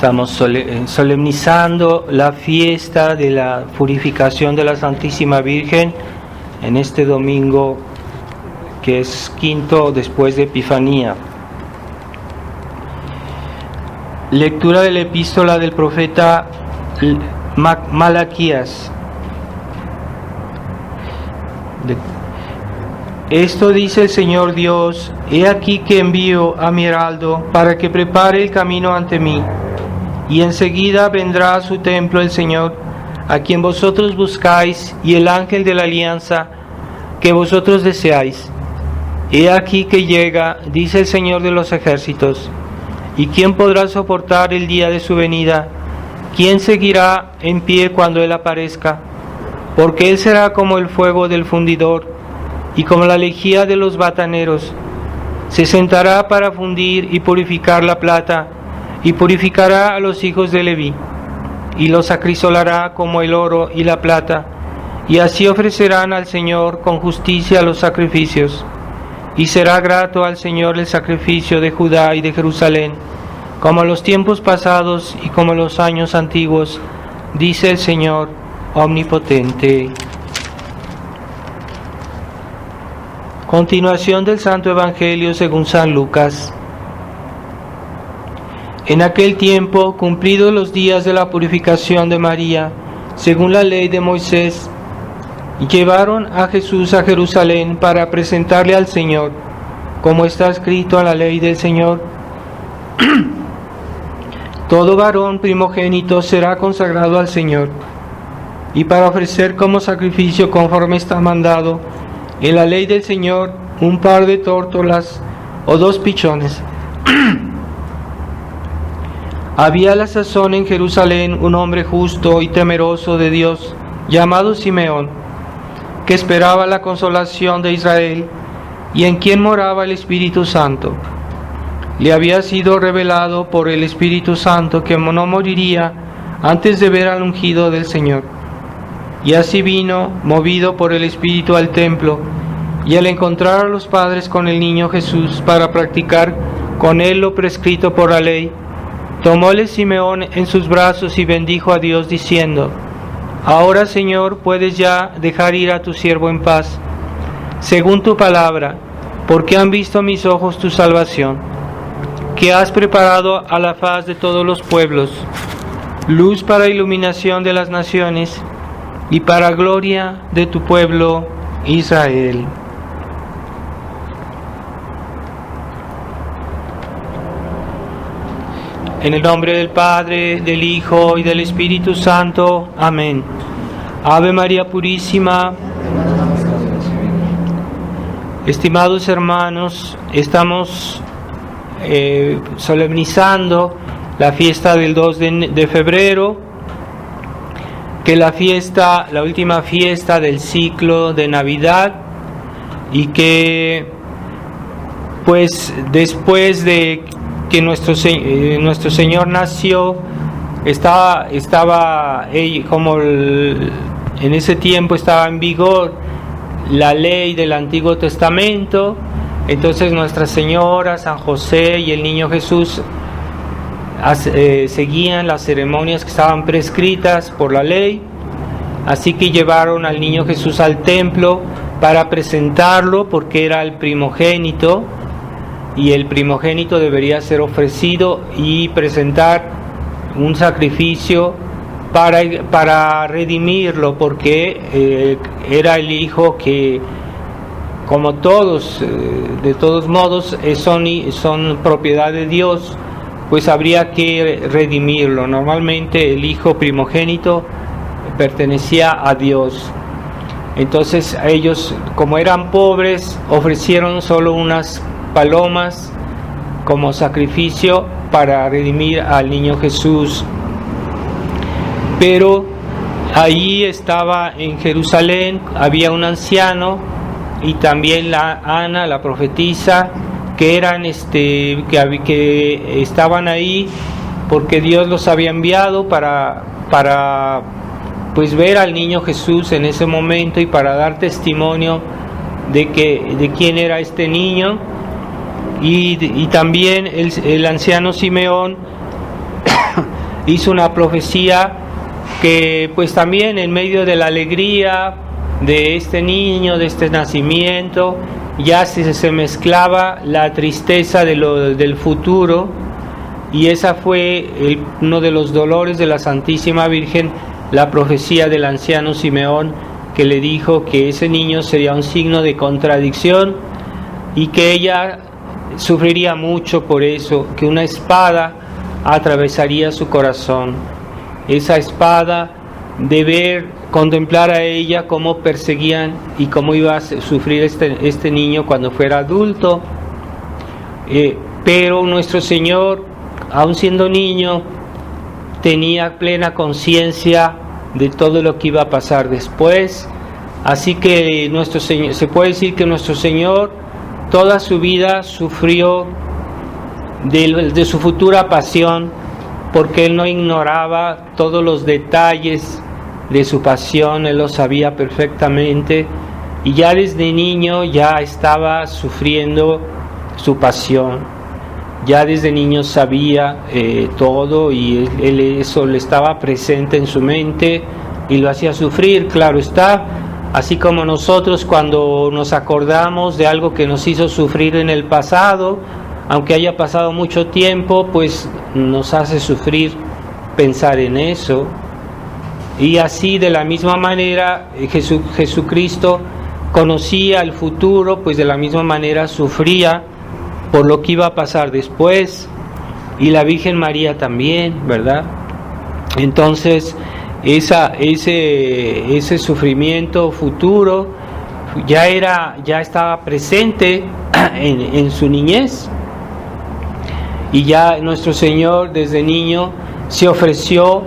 Estamos solemnizando la fiesta de la purificación de la Santísima Virgen en este domingo que es quinto después de Epifanía. Lectura de la epístola del profeta Malaquías. Esto dice el Señor Dios: he aquí que envío a mi heraldo para que prepare el camino ante mí, y enseguida vendrá a su templo el Señor, a quien vosotros buscáis, y el ángel de la alianza que vosotros deseáis. He aquí que llega, dice el Señor de los ejércitos. ¿Y quién podrá soportar el día de su venida? ¿Quién seguirá en pie cuando Él aparezca? Porque Él será como el fuego del fundidor y como la lejía de los bataneros. Se sentará para fundir y purificar la plata, y purificará a los hijos de Leví, y los acrisolará como el oro y la plata, y así ofrecerán al Señor con justicia los sacrificios. Y será grato al Señor el sacrificio de Judá y de Jerusalén, como en los tiempos pasados y como en los años antiguos, dice el Señor omnipotente. Continuación del Santo Evangelio según San Lucas. En aquel tiempo, cumplidos los días de la purificación de María, según la ley de Moisés, llevaron a Jesús a Jerusalén para presentarle al Señor, como está escrito en la ley del Señor. Todo varón primogénito será consagrado al Señor, y para ofrecer como sacrificio conforme está mandado en la ley del Señor un par de tórtolas o 2 pichones. Había a la sazón en Jerusalén un hombre justo y temeroso de Dios, llamado Simeón, que esperaba la consolación de Israel, y en quien moraba el Espíritu Santo. Le había sido revelado por el Espíritu Santo que no moriría antes de ver al ungido del Señor. Y así vino, movido por el Espíritu, al templo, y al encontrar a los padres con el niño Jesús para practicar con él lo prescrito por la ley, tomóle Simeón en sus brazos y bendijo a Dios diciendo: ahora, Señor, puedes ya dejar ir a tu siervo en paz, según tu palabra, porque han visto mis ojos tu salvación, que has preparado a la faz de todos los pueblos, luz para iluminación de las naciones y para gloria de tu pueblo Israel. En el nombre del Padre, del Hijo y del Espíritu Santo. Amén. Ave María Purísima. Estimados hermanos, estamos solemnizando la fiesta del 2 de febrero, que es la última fiesta del ciclo de Navidad, y que pues después de que nuestro Señor nació, estaba como en ese tiempo estaba en vigor la ley del Antiguo Testamento. Entonces Nuestra Señora, San José y el niño Jesús seguían las ceremonias que estaban prescritas por la ley. Así que llevaron al niño Jesús al templo para presentarlo, porque era el primogénito, y el primogénito debería ser ofrecido y presentar un sacrificio para redimirlo, porque era el hijo que, como todos, de todos modos, son propiedad de Dios, pues habría que redimirlo. Normalmente el hijo primogénito pertenecía a Dios. Entonces ellos, como eran pobres, ofrecieron solo unas palomas como sacrificio para redimir al niño Jesús. Pero ahí estaba en Jerusalén, había un anciano y también Ana, la profetisa, que eran que estaban ahí porque Dios los había enviado para pues ver al niño Jesús en ese momento y para dar testimonio de quién era este niño. Y también el anciano Simeón hizo una profecía que pues también en medio de la alegría de este niño, de este nacimiento, ya se mezclaba la tristeza del futuro, y esa fue uno de los dolores de la Santísima Virgen, la profecía del anciano Simeón, que le dijo que ese niño sería un signo de contradicción y que ella sufriría mucho por eso, que una espada atravesaría su corazón. Esa espada de contemplar a ella cómo perseguían y cómo iba a sufrir este niño cuando fuera adulto. Pero nuestro Señor, aun siendo niño, tenía plena conciencia de todo lo que iba a pasar después. Así que nuestro Señor, se puede decir que nuestro Señor toda su vida sufrió de su futura pasión, porque Él no ignoraba todos los detalles de su pasión, Él lo sabía perfectamente, y ya desde niño ya estaba sufriendo su pasión. Ya desde niño sabía todo, y él eso le estaba presente en su mente y lo hacía sufrir, claro está, así como nosotros cuando nos acordamos de algo que nos hizo sufrir en el pasado, aunque haya pasado mucho tiempo, pues nos hace sufrir pensar en eso. Y así de la misma manera Jesucristo conocía el futuro, pues de la misma manera sufría por lo que iba a pasar después, y la Virgen María también, ¿verdad? Entonces ese sufrimiento futuro ya estaba presente en su niñez, y ya nuestro Señor desde niño se ofreció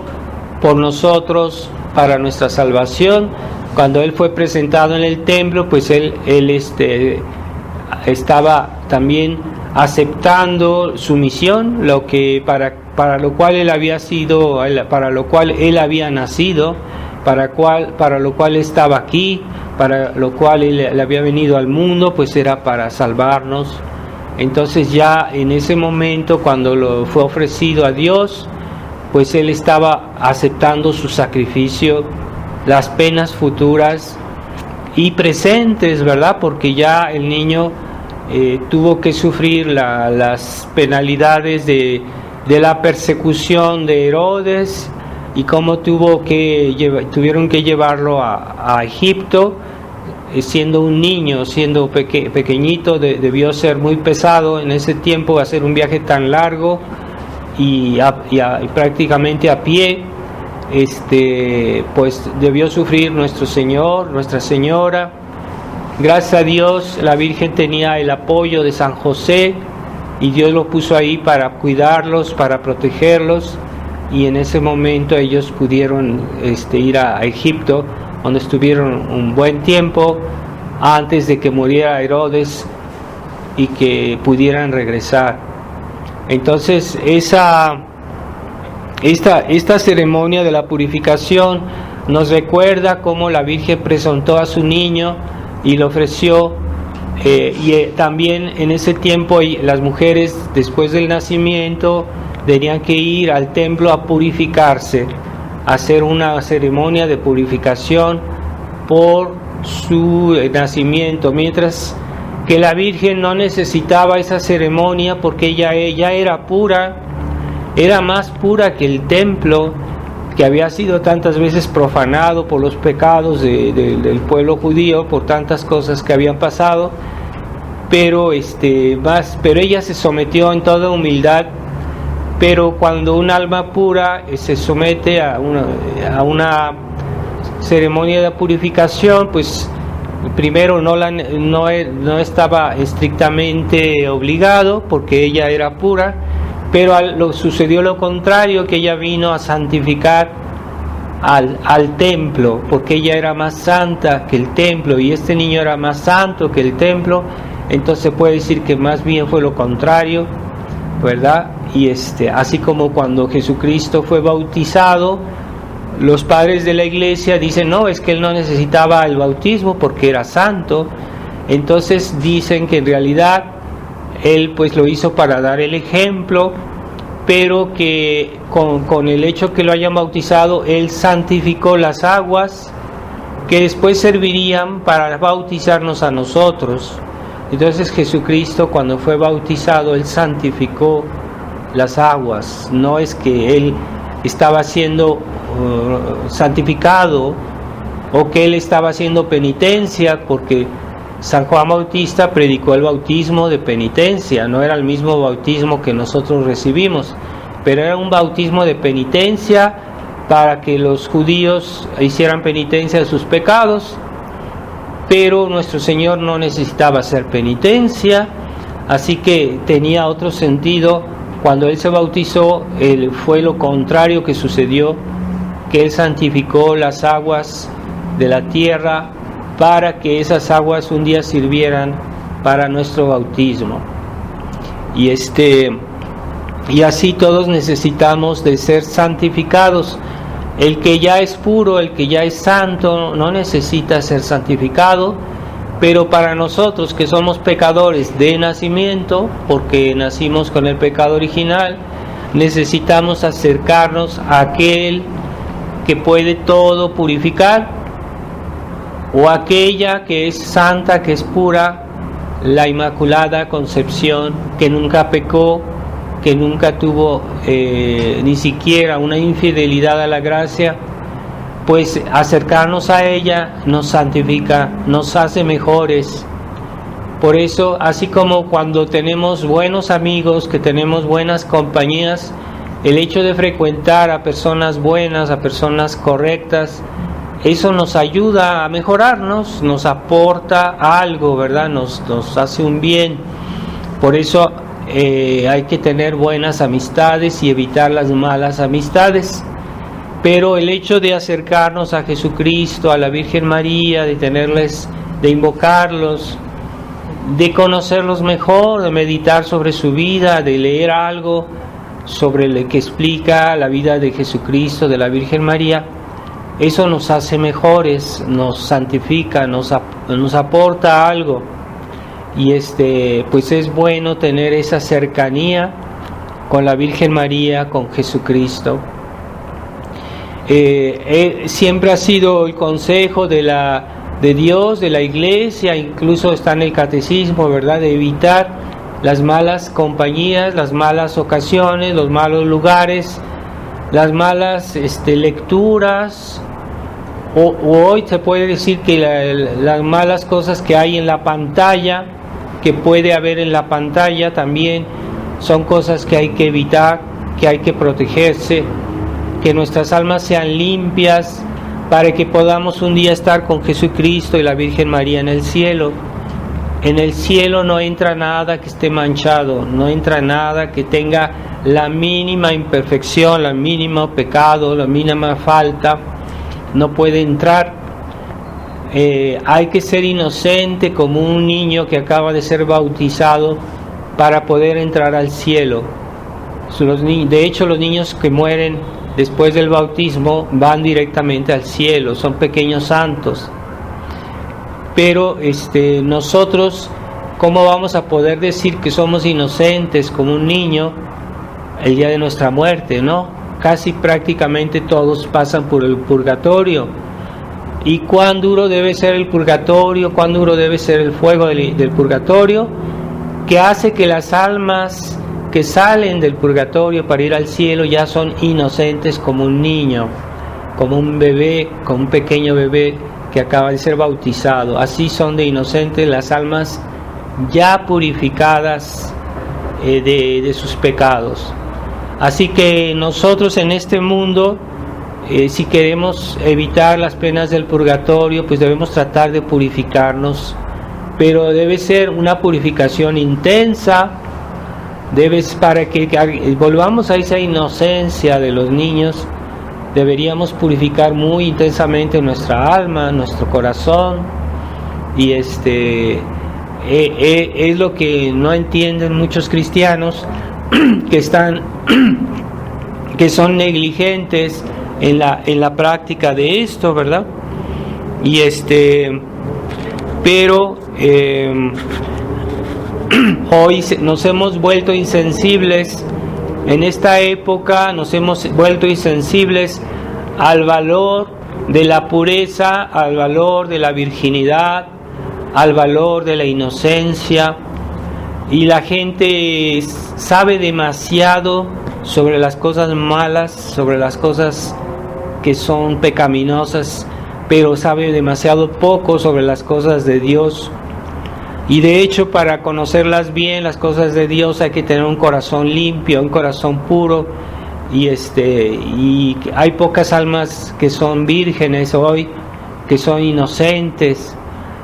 por nosotros para nuestra salvación. Cuando Él fue presentado en el templo, pues él estaba también aceptando su misión, lo que para lo cual él había sido, para lo cual él había nacido, para lo cual estaba aquí, para lo cual él había venido al mundo, pues era para salvarnos. Entonces ya en ese momento, cuando lo fue ofrecido a Dios, pues él estaba aceptando su sacrificio, las penas futuras y presentes, ¿verdad? Porque ya el niño tuvo que sufrir las penalidades de la persecución de Herodes, y cómo tuvieron que llevarlo a Egipto, siendo un niño, siendo pequeñito, debió ser muy pesado en ese tiempo hacer un viaje tan largo y prácticamente a pie. Pues debió sufrir nuestro Señor, Nuestra Señora. Gracias a Dios la Virgen tenía el apoyo de San José, y Dios lo puso ahí para cuidarlos, para protegerlos, y en ese momento ellos pudieron ir a Egipto, donde estuvieron un buen tiempo antes de que muriera Herodes y que pudieran regresar. Entonces esta ceremonia de la purificación nos recuerda cómo la Virgen presentó a su niño y lo ofreció, y también en ese tiempo las mujeres después del nacimiento tenían que ir al templo a purificarse, a hacer una ceremonia de purificación por su nacimiento, mientras que la Virgen no necesitaba esa ceremonia porque ella era pura, era más pura que el templo, que había sido tantas veces profanado por los pecados del pueblo judío, por tantas cosas que habían pasado, pero ella se sometió en toda humildad. Pero cuando un alma pura se somete a una ceremonia de purificación, pues primero no estaba estrictamente obligado, porque ella era pura, pero sucedió lo contrario, que ella vino a santificar al templo, porque ella era más santa que el templo, y este niño era más santo que el templo. Entonces puede decir que más bien fue lo contrario, ¿verdad? Y así como cuando Jesucristo fue bautizado, los padres de la iglesia dicen, no, es que él no necesitaba el bautismo porque era santo. Entonces dicen que en realidad él pues lo hizo para dar el ejemplo pero que con el hecho que lo hayan bautizado, Él santificó las aguas que después servirían para bautizarnos a nosotros. Entonces Jesucristo, cuando fue bautizado, Él santificó las aguas. No es que Él estaba siendo santificado o que Él estaba haciendo penitencia, porque San Juan Bautista predicó el bautismo de penitencia. No era el mismo bautismo que nosotros recibimos, pero era un bautismo de penitencia para que los judíos hicieran penitencia de sus pecados. Pero nuestro Señor no necesitaba hacer penitencia, así que tenía otro sentido. Cuando Él se bautizó, fue lo contrario que sucedió, que Él santificó las aguas de la tierra para que esas aguas un día sirvieran para nuestro bautismo. Y así todos necesitamos de ser santificados. El que ya es puro, el que ya es santo, no necesita ser santificado, pero para nosotros que somos pecadores de nacimiento, porque nacimos con el pecado original, necesitamos acercarnos a aquel que puede todo purificar, o aquella que es santa, que es pura, la Inmaculada Concepción, que nunca pecó, que nunca tuvo ni siquiera una infidelidad a la gracia. Pues acercarnos a ella nos santifica, nos hace mejores. Por eso, así como cuando tenemos buenos amigos, que tenemos buenas compañías, el hecho de frecuentar a personas buenas, a personas correctas, eso nos ayuda a mejorarnos, nos aporta algo, ¿verdad? Nos hace un bien. Por eso hay que tener buenas amistades y evitar las malas amistades. Pero el hecho de acercarnos a Jesucristo, a la Virgen María, de invocarlos, de conocerlos mejor, de meditar sobre su vida, de leer algo sobre el que explica la vida de Jesucristo, de la Virgen María, eso nos hace mejores, nos santifica, nos aporta algo. Y pues es bueno tener esa cercanía con la Virgen María, con Jesucristo. Siempre ha sido el consejo de Dios, de la Iglesia, incluso está en el catecismo, ¿verdad?, de evitar las malas compañías, las malas ocasiones, los malos lugares, las malas lecturas, o hoy se puede decir que las malas cosas que hay en la pantalla, que puede haber en la pantalla también, son cosas que hay que evitar, que hay que protegerse, que nuestras almas sean limpias, para que podamos un día estar con Jesucristo y la Virgen María en el cielo. En el cielo no entra nada que esté manchado, no entra nada que tenga la mínima imperfección, la mínimo pecado, la mínima falta, no puede entrar. Hay que ser inocente como un niño que acaba de ser bautizado para poder entrar al cielo. De hecho, los niños que mueren después del bautismo van directamente al cielo, son pequeños santos. Pero nosotros, ¿cómo vamos a poder decir que somos inocentes como un niño el día de nuestra muerte, no? Casi prácticamente todos pasan por el purgatorio. ¿Y cuán duro debe ser el purgatorio? ¿Cuán duro debe ser el fuego del purgatorio? Que hace que las almas que salen del purgatorio para ir al cielo ya son inocentes como un niño, como un bebé, como un pequeño bebé que acaba de ser bautizado. Así son de inocentes las almas ya purificadas de sus pecados. Así que nosotros en este mundo, si queremos evitar las penas del purgatorio, pues debemos tratar de purificarnos, pero debe ser una purificación intensa. Para que volvamos a esa inocencia de los niños, deberíamos purificar muy intensamente nuestra alma, nuestro corazón. Y es lo que no entienden muchos cristianos que son negligentes en la práctica de esto, ¿verdad? Y pero hoy nos hemos vuelto insensibles En esta época nos hemos vuelto insensibles al valor de la pureza, al valor de la virginidad, al valor de la inocencia, y la gente sabe demasiado sobre las cosas malas, sobre las cosas que son pecaminosas, pero sabe demasiado poco sobre las cosas de Dios. Y de hecho, para conocerlas bien, las cosas de Dios, hay que tener un corazón limpio, un corazón puro, y hay pocas almas que son vírgenes hoy, que son inocentes.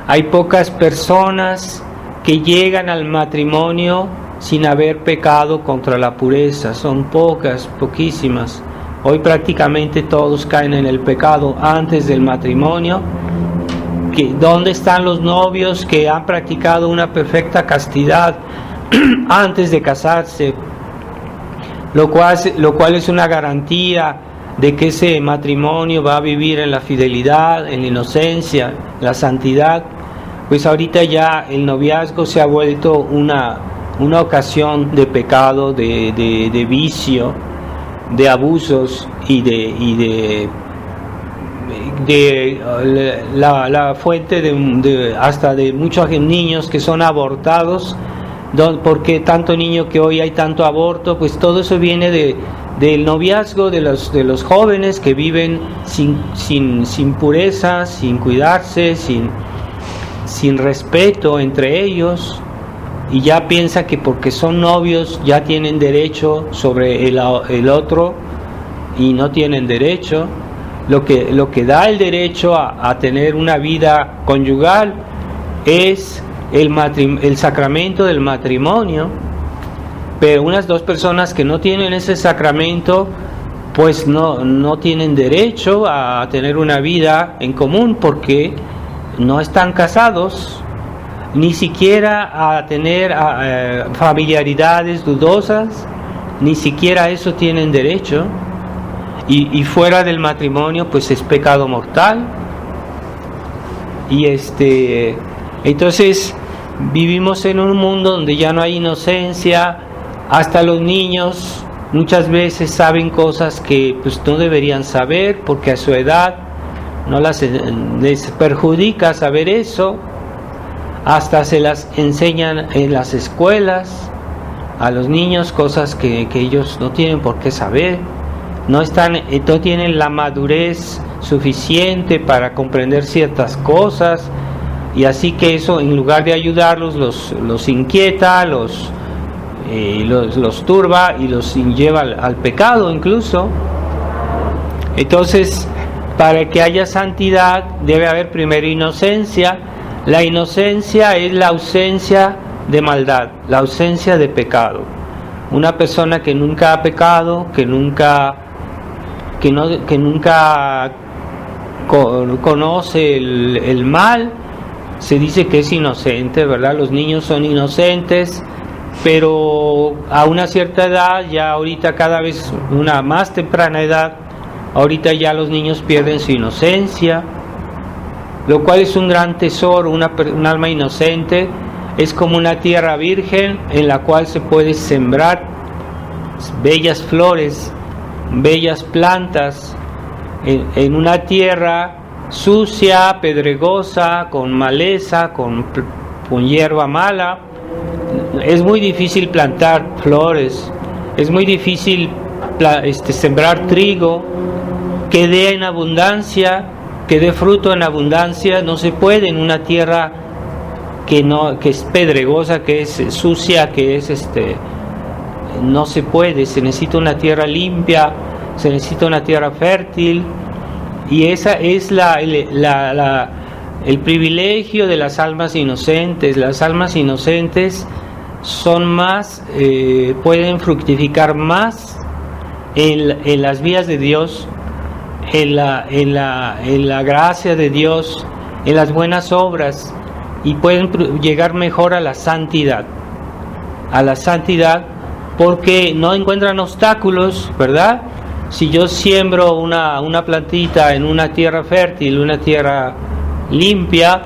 Hay pocas personas que llegan al matrimonio sin haber pecado contra la pureza. Son pocas, poquísimas. Hoy prácticamente todos caen en el pecado antes del matrimonio. ¿Dónde están los novios que han practicado una perfecta castidad antes de casarse? Lo cual es una garantía de que ese matrimonio va a vivir en la fidelidad, en la inocencia, la santidad. Pues ahorita ya el noviazgo se ha vuelto una ocasión de pecado, de vicio, de abusos y de la fuente hasta de muchos niños que son abortados. Porque tanto niño que hoy hay tanto aborto, pues todo eso viene del noviazgo de los jóvenes que viven sin pureza, sin cuidarse, sin respeto entre ellos, y ya piensa que porque son novios ya tienen derecho sobre el otro, y no tienen derecho. Lo que da el derecho a tener una vida conyugal es el sacramento del matrimonio. Pero unas dos personas que no tienen ese sacramento, pues no tienen derecho a tener una vida en común, porque no están casados, ni siquiera a tener familiaridades dudosas, ni siquiera eso tienen derecho. Y fuera del matrimonio, pues es pecado mortal. Y entonces vivimos en un mundo donde ya no hay inocencia. Hasta los niños muchas veces saben cosas que pues no deberían saber, porque a su edad les perjudica saber eso. Hasta se las enseñan en las escuelas a los niños cosas que ellos no tienen por qué saber. No tienen la madurez suficiente para comprender ciertas cosas, y así que eso, en lugar de ayudarlos, los inquieta, los turba y los lleva al pecado incluso. Entonces, para que haya santidad debe haber primero inocencia. La inocencia es la ausencia de maldad, la ausencia de pecado. Una persona que nunca ha pecado, que nunca conoce el mal, se dice que es inocente, ¿verdad? Los niños son inocentes, pero a una cierta edad, ya ahorita cada vez una más temprana edad, ahorita ya los niños pierden su inocencia, lo cual es un gran tesoro. Un alma inocente es como una tierra virgen en la cual se puede sembrar bellas flores, bellas plantas. En una tierra sucia, pedregosa, con maleza, con hierba mala, es muy difícil plantar flores, es muy difícil sembrar trigo que dé en abundancia, que dé fruto en abundancia. No se puede en una tierra que es pedregosa, que es sucia, que es no se puede. Se necesita una tierra limpia, se necesita una tierra fértil, y esa es el privilegio de las almas inocentes. Las almas inocentes son más, pueden fructificar más en las vías de Dios, en la gracia de Dios, en las buenas obras, y pueden llegar mejor a la santidad, porque no encuentran obstáculos, ¿verdad? Si yo siembro una plantita en una tierra fértil, una tierra limpia,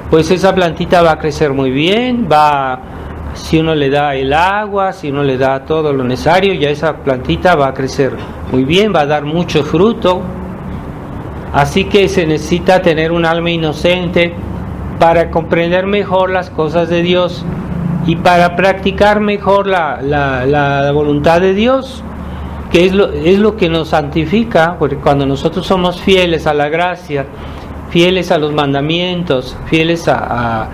pues esa plantita va a crecer muy bien, va Si uno le da el agua, si uno le da todo lo necesario, ya esa plantita va a crecer muy bien, va a dar mucho fruto. Así que se necesita tener un alma inocente para comprender mejor las cosas de Dios y para practicar mejor la voluntad de Dios, que es lo que nos santifica, porque cuando nosotros somos fieles a la gracia, fieles a los mandamientos, fieles a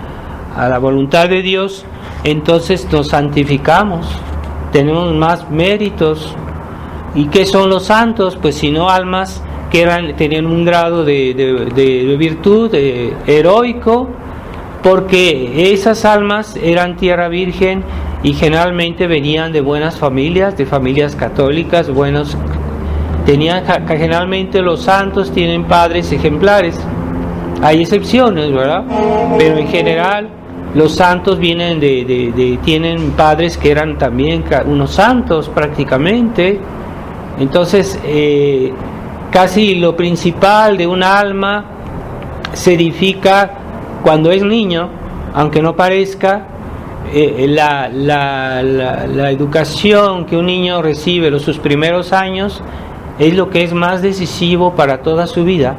la voluntad de Dios, entonces nos santificamos, tenemos más méritos. ¿Y qué son los santos? Pues sino almas que tenían un grado de virtud heroico, porque esas almas eran tierra virgen y generalmente venían de buenas familias, de familias católicas, generalmente los santos tienen padres ejemplares. Hay excepciones, ¿verdad? Pero en general los santos vienen tienen padres que eran también unos santos prácticamente. Entonces, casi lo principal de un alma se edifica cuando es niño, aunque no parezca. La educación que un niño recibe sus primeros años es lo que es más decisivo para toda su vida.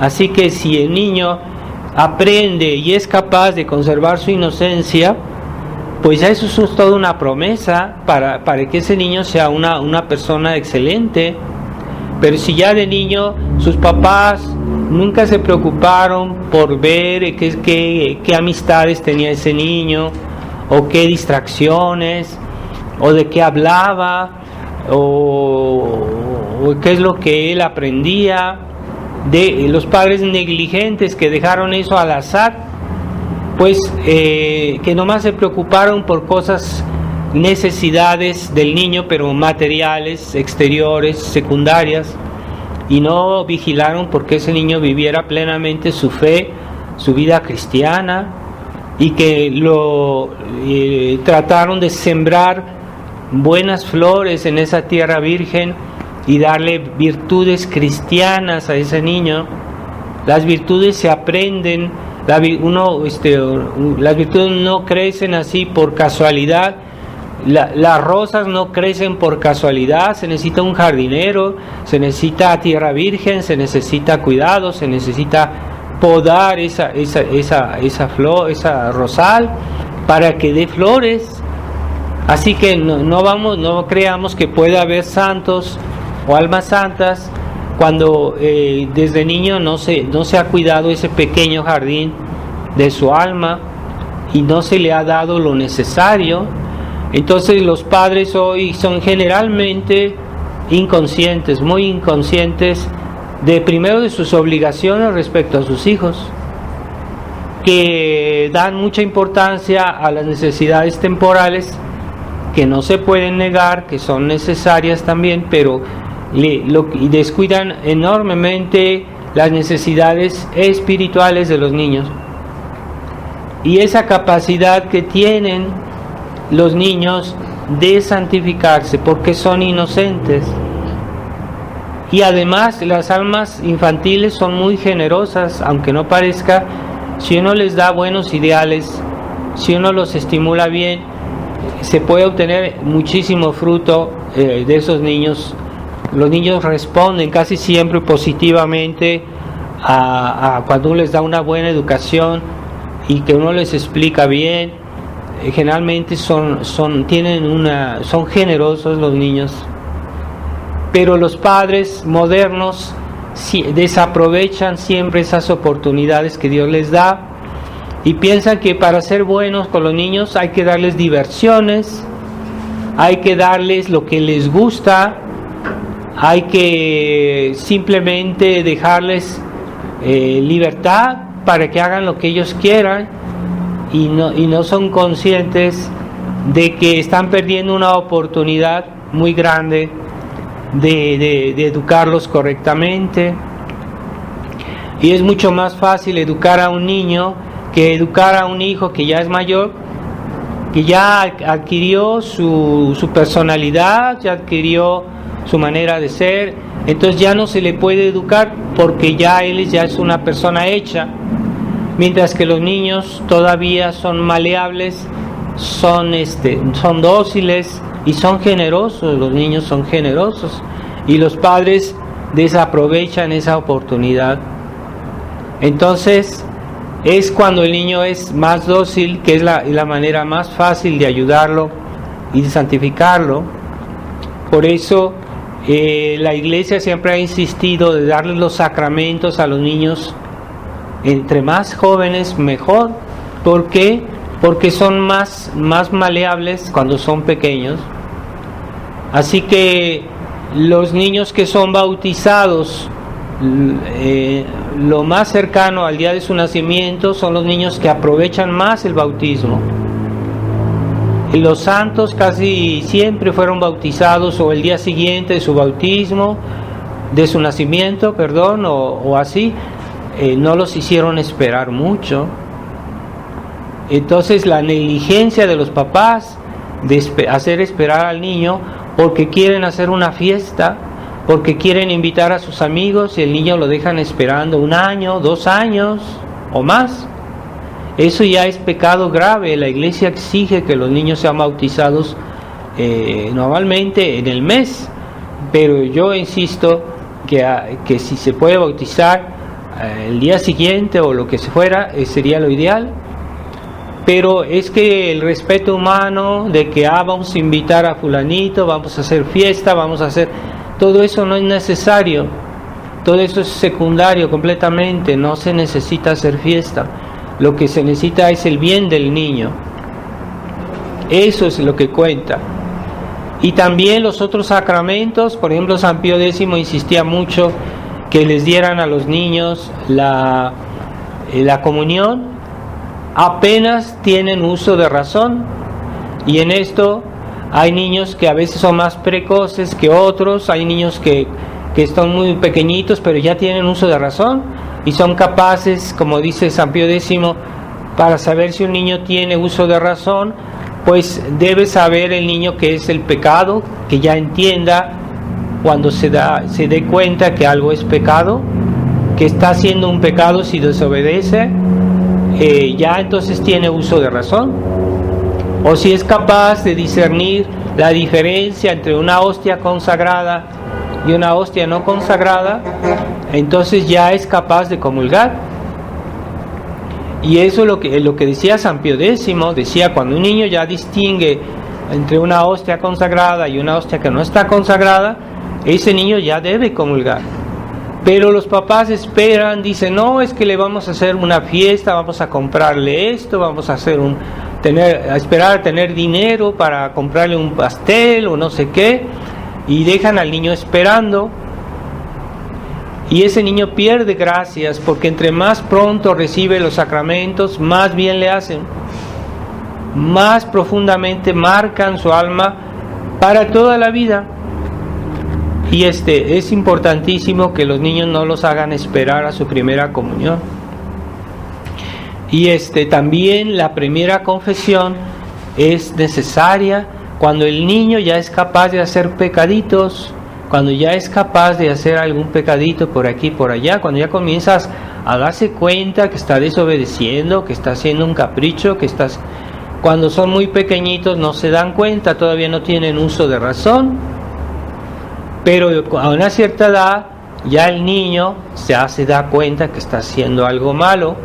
Así que si el niño aprende y es capaz de conservar su inocencia, pues ya eso es toda una promesa para que ese niño sea una persona excelente. Pero si ya de niño sus papás nunca se preocuparon por ver qué amistades tenía ese niño, o qué distracciones, o de qué hablaba, o qué es lo que él aprendía, de los padres negligentes que dejaron eso al azar, pues que nomás se preocuparon por cosas, necesidades del niño, pero materiales, exteriores, secundarias, y no vigilaron porque ese niño viviera plenamente su fe, su vida cristiana, y que trataron de sembrar buenas flores en esa tierra virgen y darle virtudes cristianas a ese niño. Las virtudes se aprenden, las virtudes no crecen así por casualidad. Las rosas no crecen por casualidad, se necesita un jardinero, se necesita tierra virgen, se necesita cuidado, se necesita podar esa flor, esa rosal, para que dé flores. Así que no creamos que pueda haber santos o almas santas cuando desde niño no se ha cuidado ese pequeño jardín de su alma y no se le ha dado lo necesario. Entonces los padres hoy son generalmente inconscientes, muy inconscientes primero de sus obligaciones respecto a sus hijos, que dan mucha importancia a las necesidades temporales que no se pueden negar, que son necesarias también, pero y descuidan enormemente las necesidades espirituales de los niños. Y esa capacidad que tienen los niños de santificarse porque son inocentes. Y además las almas infantiles son muy generosas, aunque no parezca. Si uno les da buenos ideales, si uno los estimula bien, se puede obtener muchísimo fruto de esos niños. Los niños responden casi siempre positivamente a cuando uno les da una buena educación y que uno les explica bien. Generalmente son generosos los niños, pero los padres modernos desaprovechan siempre esas oportunidades que Dios les da y piensan que para ser buenos con los niños hay que darles diversiones, hay que darles lo que les gusta, hay que simplemente dejarles libertad para que hagan lo que ellos quieran. Y no son conscientes de que están perdiendo una oportunidad muy grande de educarlos correctamente. Y es mucho más fácil educar a un niño que educar a un hijo que ya es mayor, que ya adquirió su personalidad, ya adquirió su manera de ser. Entonces ya no se le puede educar porque ya él ya es una persona hecha. Mientras que los niños todavía son maleables son dóciles y son generosos, los niños son generosos y los padres desaprovechan esa oportunidad. Entonces es cuando el niño es más dócil, que es la manera más fácil de ayudarlo y de santificarlo. Por eso la Iglesia siempre ha insistido de darles los sacramentos a los niños, entre más jóvenes mejor. ¿Por qué? Porque son más maleables cuando son pequeños. Así que los niños que son bautizados, lo más cercano al día de su nacimiento, son los niños que aprovechan más el bautismo. Los santos casi siempre fueron bautizados o el día siguiente de su bautismo, de su nacimiento, perdón, o así. No los hicieron esperar mucho. Entonces la negligencia de los papás de hacer esperar al niño porque quieren hacer una fiesta, porque quieren invitar a sus amigos y el niño lo dejan esperando 1 año, 2 años o más. Eso ya es pecado grave. La Iglesia exige que los niños sean bautizados normalmente en el mes, pero yo insisto que si se puede bautizar el día siguiente o lo que fuera, sería lo ideal. Pero es que el respeto humano de que vamos a invitar a fulanito, vamos a hacer fiesta, vamos a hacer... Todo eso no es necesario, todo eso es secundario completamente, no se necesita hacer fiesta. Lo que se necesita es el bien del niño. Eso es lo que cuenta. Y también los otros sacramentos, por ejemplo, San Pío X insistía mucho que les dieran a los niños la comunión apenas tienen uso de razón. Y en esto hay niños que a veces son más precoces que otros, hay niños que están muy pequeñitos pero ya tienen uso de razón y son capaces, como dice San Pío X, para saber si un niño tiene uso de razón, pues debe saber el niño qué es el pecado, que ya entienda cuando se dé cuenta que algo es pecado, que está haciendo un pecado si desobedece, ya entonces tiene uso de razón. O si es capaz de discernir la diferencia entre una hostia consagrada y una hostia no consagrada, entonces ya es capaz de comulgar. Y eso es lo que decía San Pío X, decía: cuando un niño ya distingue entre una hostia consagrada y una hostia que no está consagrada, ese niño ya debe comulgar. Pero los papás esperan, dicen: no, es que le vamos a hacer una fiesta, vamos a comprarle esto, vamos a hacer esperar a tener dinero para comprarle un pastel o no sé qué, y dejan al niño esperando. Y ese niño pierde gracias, porque entre más pronto recibe los sacramentos, más bien le hacen, más profundamente marcan su alma para toda la vida. Y es importantísimo que los niños no los hagan esperar a su primera comunión. Y también la primera confesión es necesaria cuando el niño ya es capaz de hacer pecaditos, cuando ya es capaz de hacer algún pecadito por aquí, por allá, cuando ya comienzas a darse cuenta que está desobedeciendo, que está haciendo un capricho, cuando son muy pequeñitos no se dan cuenta, todavía no tienen uso de razón, pero a una cierta edad ya el niño ya se da cuenta que está haciendo algo malo.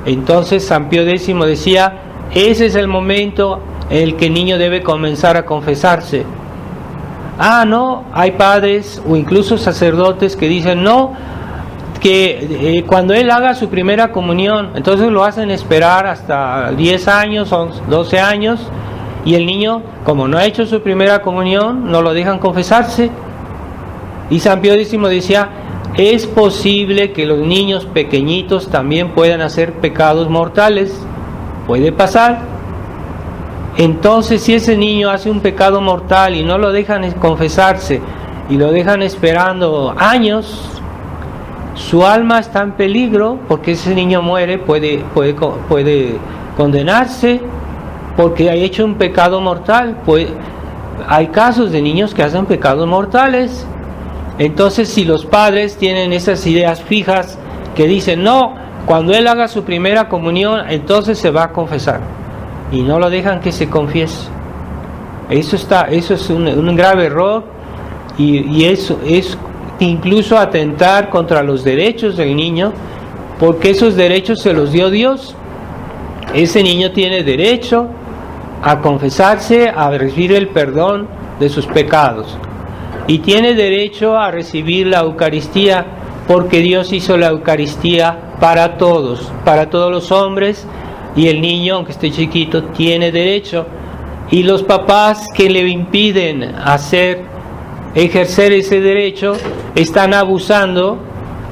Entonces San Pío X decía: ese es el momento en el que el niño debe comenzar a confesarse. No, hay padres o incluso sacerdotes que dicen no, que cuando él haga su primera comunión, entonces lo hacen esperar hasta 10 años o 12 años, y el niño, como no ha hecho su primera comunión, no lo dejan confesarse. Y San Pío X decía: es posible que los niños pequeñitos también puedan hacer pecados mortales, puede pasar. Entonces, si ese niño hace un pecado mortal y no lo dejan confesarse y lo dejan esperando años, su alma está en peligro, porque ese niño muere, puede condenarse porque ha hecho un pecado mortal. Hay casos de niños que hacen pecados mortales. Entonces, si los padres tienen esas ideas fijas que dicen no, cuando él haga su primera comunión, entonces se va a confesar, y no lo dejan que se confiese. Eso es un grave error, y eso es incluso atentar contra los derechos del niño, porque esos derechos se los dio Dios. Ese niño tiene derecho a confesarse, a recibir el perdón de sus pecados, y tiene derecho a recibir la Eucaristía, porque Dios hizo la Eucaristía para todos los hombres, y el niño, aunque esté chiquito, tiene derecho. Y los papás que le impiden ejercer ese derecho están abusando,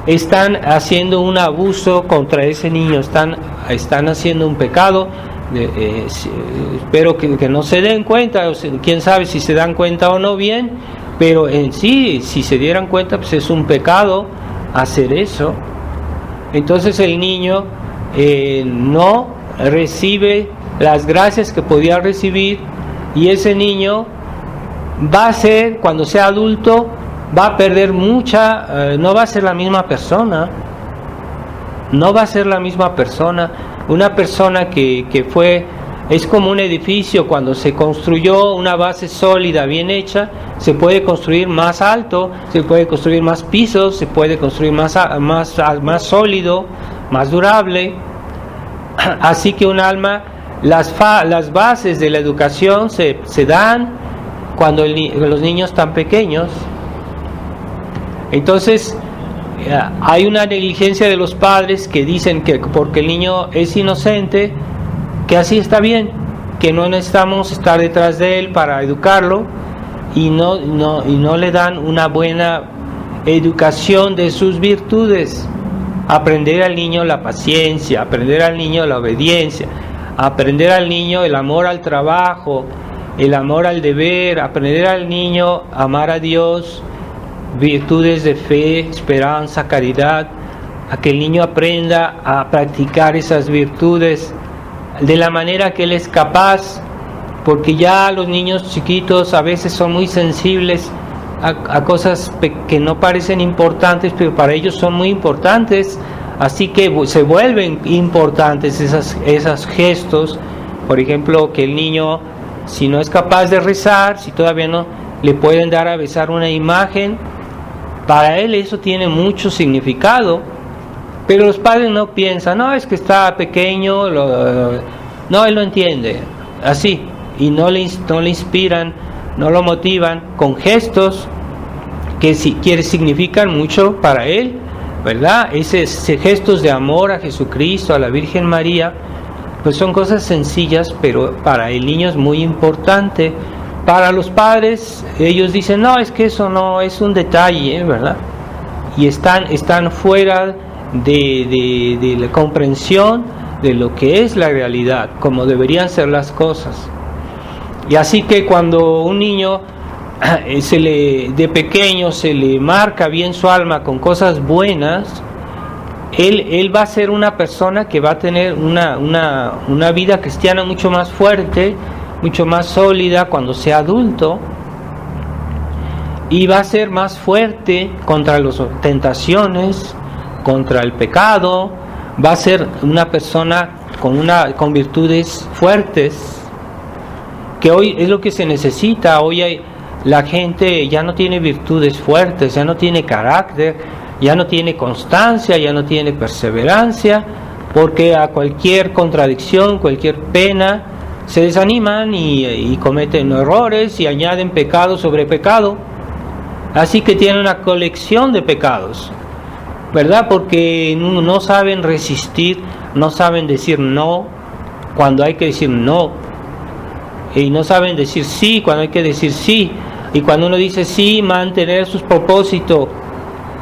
están haciendo un abuso contra ese niño, están haciendo un pecado. Espero que no se den cuenta, quién sabe si se dan cuenta o no bien, pero en sí, si se dieran cuenta, pues es un pecado hacer eso. Entonces el niño no recibe las gracias que podía recibir, y ese niño va a ser, cuando sea adulto, va a perder no va a ser la misma persona. No va a ser la misma persona. Una persona que es como un edificio. Cuando se construyó una base sólida, bien hecha, se puede construir más alto, se puede construir más pisos, se puede construir más sólido, más durable. Así que un alma, las bases de la educación se dan cuando los niños están pequeños. Entonces hay una negligencia de los padres que dicen que porque el niño es inocente, que así está bien, que no necesitamos estar detrás de él para educarlo, y no le dan una buena educación de sus virtudes. Aprender al niño la paciencia, aprender al niño la obediencia, aprender al niño el amor al trabajo, el amor al deber, aprender al niño a amar a Dios, virtudes de fe, esperanza, caridad, a que el niño aprenda a practicar esas virtudes de la manera que él es capaz, porque ya los niños chiquitos a veces son muy sensibles a cosas que no parecen importantes, pero para ellos son muy importantes, así que se vuelven importantes esos gestos. Por ejemplo, que el niño, si no es capaz de rezar, si todavía no le pueden dar a besar una imagen, para él eso tiene mucho significado. Pero los padres no piensan, no, es que está pequeño, no, él no entiende, así, y no le inspiran, no lo motivan con gestos que significan mucho para él, ¿verdad? Ese gestos de amor a Jesucristo, a la Virgen María, pues son cosas sencillas, pero para el niño es muy importante. Para los padres, ellos dicen, no, es que eso no es un detalle, ¿verdad? Y están fuera de la comprensión de lo que es la realidad, como deberían ser las cosas. Y así que cuando un niño de pequeño se le marca bien su alma con cosas buenas, él va a ser una persona que va a tener una vida cristiana mucho más fuerte, mucho más sólida cuando sea adulto, y va a ser más fuerte contra las tentaciones, contra el pecado. Va a ser una persona con virtudes fuertes, que hoy es lo que se necesita. Hoy la gente ya no tiene virtudes fuertes, ya no tiene carácter, ya no tiene constancia, ya no tiene perseverancia, porque a cualquier contradicción, cualquier pena, se desaniman y cometen errores y añaden pecado sobre pecado. Así que tienen una colección de pecados, ¿verdad? Porque no saben resistir, no saben decir no cuando hay que decir no, y no saben decir sí cuando hay que decir sí, y cuando uno dice sí, mantener sus propósitos,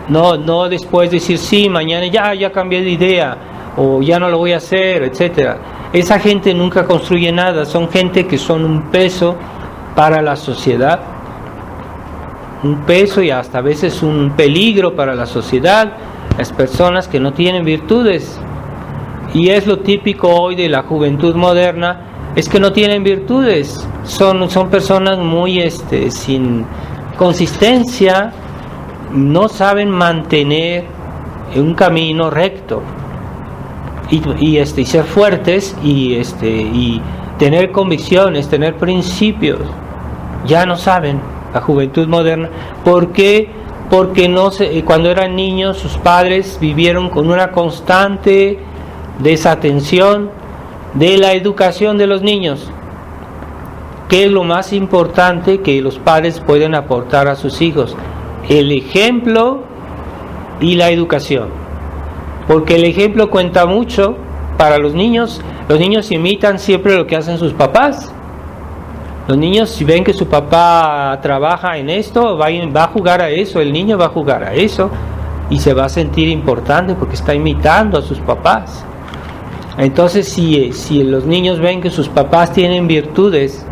no después decir sí, mañana ya cambié de idea, o ya no lo voy a hacer, etcétera. Esa gente nunca construye nada, son gente que son un peso para la sociedad, un peso y hasta a veces un peligro para la sociedad, las personas que no tienen virtudes. Y es lo típico hoy de la juventud moderna, es que no tienen virtudes, son personas muy sin consistencia, no saben mantener un camino recto y ser fuertes y tener convicciones, tener principios. Ya no saben, la juventud moderna. ¿Por qué? Porque cuando eran niños sus padres vivieron con una constante desatención de la educación de los niños. ¿Qué es lo más importante que los padres pueden aportar a sus hijos? El ejemplo y la educación. Porque el ejemplo cuenta mucho para los niños. Los niños imitan siempre lo que hacen sus papás. Los niños, si ven que su papá trabaja en esto, va a jugar a eso, el niño va a jugar a eso y se va a sentir importante porque está imitando a sus papás. Entonces, si los niños ven que sus papás tienen virtudes,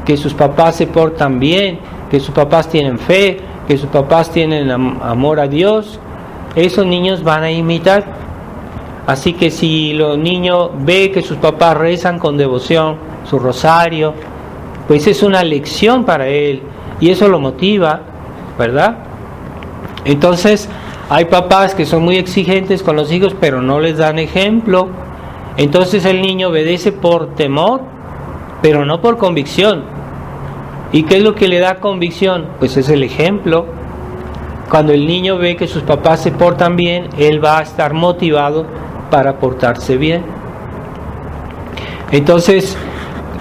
que sus papás se portan bien, que sus papás tienen fe, que sus papás tienen amor a Dios, esos niños van a imitar. Así que si los niños ven que sus papás rezan con devoción su rosario, pues es una lección para él y eso lo motiva, ¿verdad? Entonces hay papás que son muy exigentes con los hijos pero no les dan ejemplo. Entonces el niño obedece por temor pero no por convicción. ¿Y qué es lo que le da convicción? Pues es el ejemplo. Cuando el niño ve que sus papás se portan bien, él va a estar motivado para portarse bien. Entonces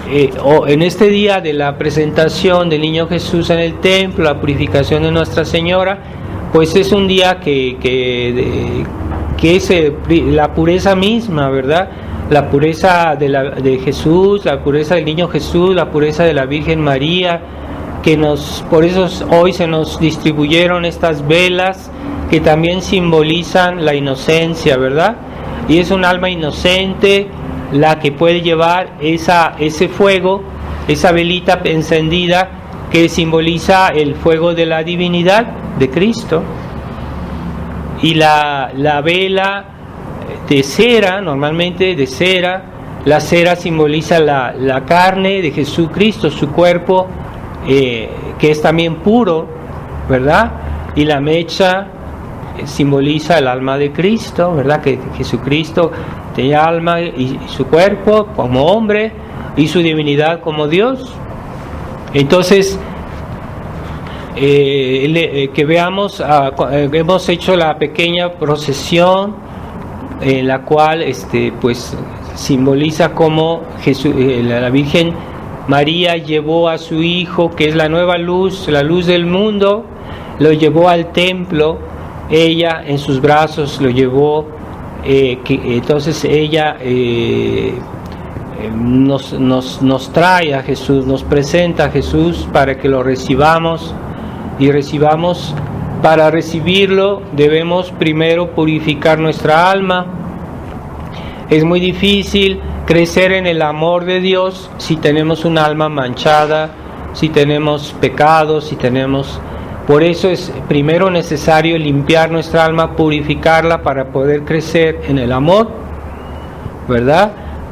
en este día de la presentación del niño Jesús en el templo, la purificación de Nuestra Señora, pues es un día que es la pureza misma, ¿verdad? La pureza de Jesús, la pureza del niño Jesús, la pureza de la Virgen María, por eso hoy se nos distribuyeron estas velas que también simbolizan la inocencia, ¿verdad? Y es un alma inocente la que puede llevar ese fuego, esa velita encendida que simboliza el fuego de la divinidad de Cristo. Y la vela de cera, normalmente de cera, la cera simboliza la carne de Jesucristo, su cuerpo, que es también puro, ¿verdad? Y la mecha simboliza el alma de Cristo, ¿verdad? Que Jesucristo tenía alma y su cuerpo como hombre y su divinidad como Dios. Entonces, que veamos, hemos hecho la pequeña procesión en la cual pues simboliza cómo la Virgen María llevó a su hijo, que es la nueva luz, la luz del mundo, lo llevó al templo. Ella en sus brazos lo llevó, entonces ella nos trae a Jesús, nos presenta a Jesús para que lo recibamos, y para recibirlo debemos primero purificar nuestra alma. Es muy difícil crecer en el amor de Dios si tenemos un alma manchada, si tenemos pecados, por eso es primero necesario limpiar nuestra alma, purificarla para poder crecer en el amor, ¿verdad?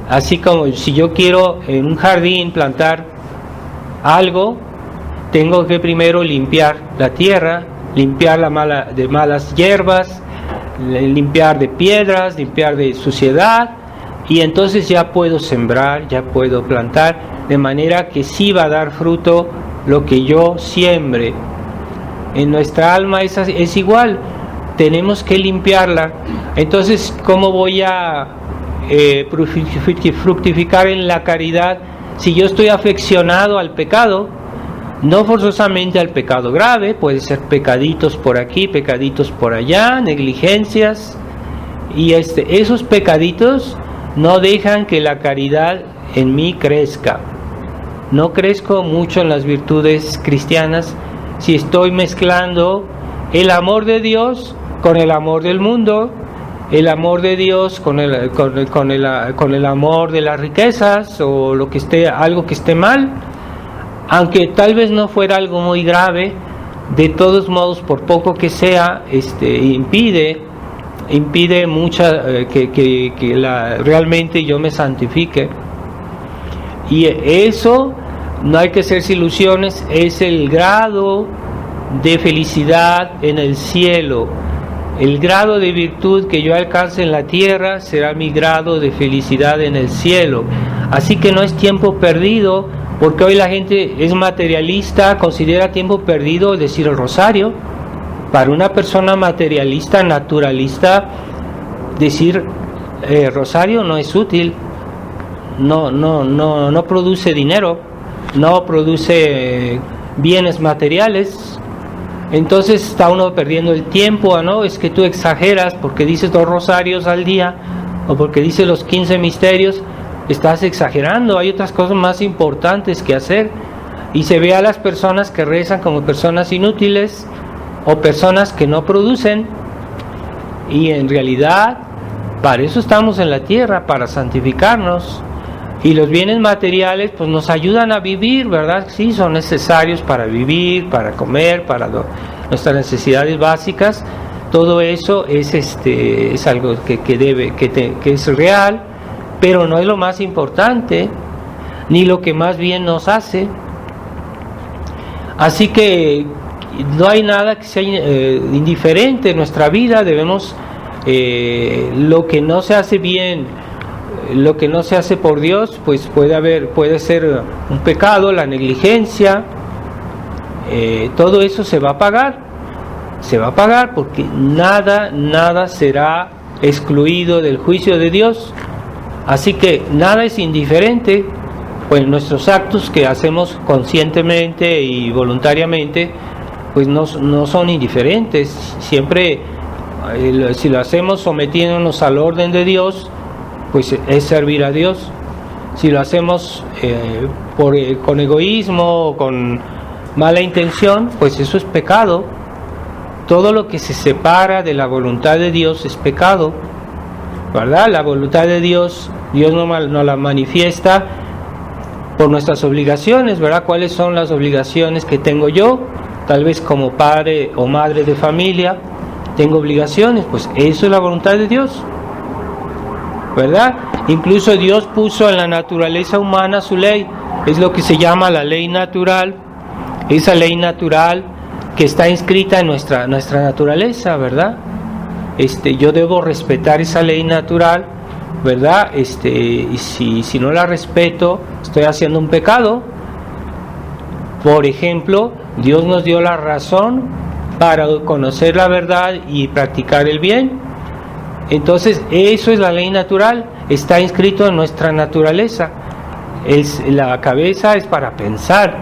Así como si yo quiero en un jardín plantar algo, tengo que primero limpiar la tierra, limpiar de malas hierbas, limpiar de piedras, limpiar de suciedad, y entonces ya puedo sembrar, ya puedo plantar, de manera que sí va a dar fruto lo que yo siembre. En nuestra alma es igual, tenemos que limpiarla. Entonces, ¿cómo voy a fructificar en la caridad si yo estoy afeccionado al pecado? No forzosamente al pecado grave, puede ser pecaditos por aquí, pecaditos por allá, negligencias, y esos pecaditos no dejan que la caridad en mí crezca. No crezco mucho en las virtudes cristianas si estoy mezclando el amor de Dios con el amor del mundo, el amor de Dios con el amor de las riquezas, o algo que esté mal, aunque tal vez no fuera algo muy grave. De todos modos, por poco que sea, impide realmente yo me santifique. Y eso, no hay que hacerse ilusiones, es el grado de felicidad en el cielo. El grado de virtud que yo alcance en la tierra será mi grado de felicidad en el cielo. Así que no es tiempo perdido, porque hoy la gente es materialista, considera tiempo perdido decir el rosario. Para una persona materialista, naturalista, decir rosario no es útil, no produce dinero, no produce bienes materiales. Entonces está uno perdiendo el tiempo, ¿no? Es que tú exageras porque dices 2 rosarios al día o porque dices los 15 misterios, estás exagerando, hay otras cosas más importantes que hacer. Y se ve a las personas que rezan como personas inútiles o personas que no producen, y en realidad para eso estamos en la tierra, para santificarnos. Y los bienes materiales pues nos ayudan a vivir, ¿verdad? Sí, son necesarios para vivir, para comer, para nuestras necesidades básicas. Todo eso es algo que es real, pero no es lo más importante, ni lo que más bien nos hace. Así que no hay nada que sea indiferente en nuestra vida. Debemos, lo que no se hace bien, lo que no se hace por Dios, pues puede ser un pecado, la negligencia, todo eso se va a pagar porque nada será excluido del juicio de Dios. Así que nada es indiferente, pues nuestros actos que hacemos conscientemente y voluntariamente pues no son indiferentes. Siempre si lo hacemos sometiéndonos al orden de Dios, pues es servir a Dios. Si lo hacemos con egoísmo o con mala intención, pues eso es pecado. Todo lo que se separa de la voluntad de Dios es pecado, ¿verdad? La voluntad de Dios no la manifiesta por nuestras obligaciones, ¿verdad? ¿Cuáles son las obligaciones que tengo yo? Tal vez como padre o madre de familia tengo obligaciones, pues eso es la voluntad de Dios, ¿verdad? Incluso Dios puso en la naturaleza humana su ley, es lo que se llama la ley natural, esa ley natural que está inscrita en nuestra naturaleza, ¿verdad? Yo debo respetar esa ley natural, ¿verdad? Y si no la respeto, estoy haciendo un pecado. Por ejemplo, Dios nos dio la razón para conocer la verdad y practicar el bien. Entonces, eso es la ley natural, está inscrito en nuestra naturaleza. La cabeza es para pensar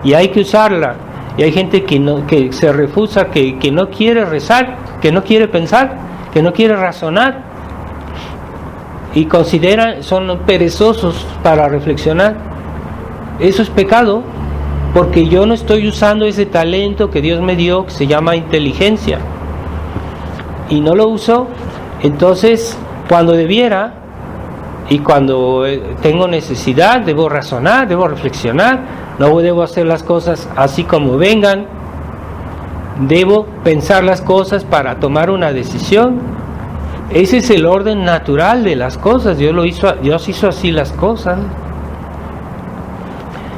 y hay que usarla. Y hay gente que se refusa, que no quiere rezar, que no quiere pensar, que no quiere razonar, y son perezosos para reflexionar. Eso es pecado, porque yo no estoy usando ese talento que Dios me dio, que se llama inteligencia, y no lo uso. Entonces, cuando debiera y cuando tengo necesidad, debo razonar, debo reflexionar. No debo hacer las cosas así como vengan, debo pensar las cosas para tomar una decisión. Ese es el orden natural de las cosas. Dios hizo así las cosas.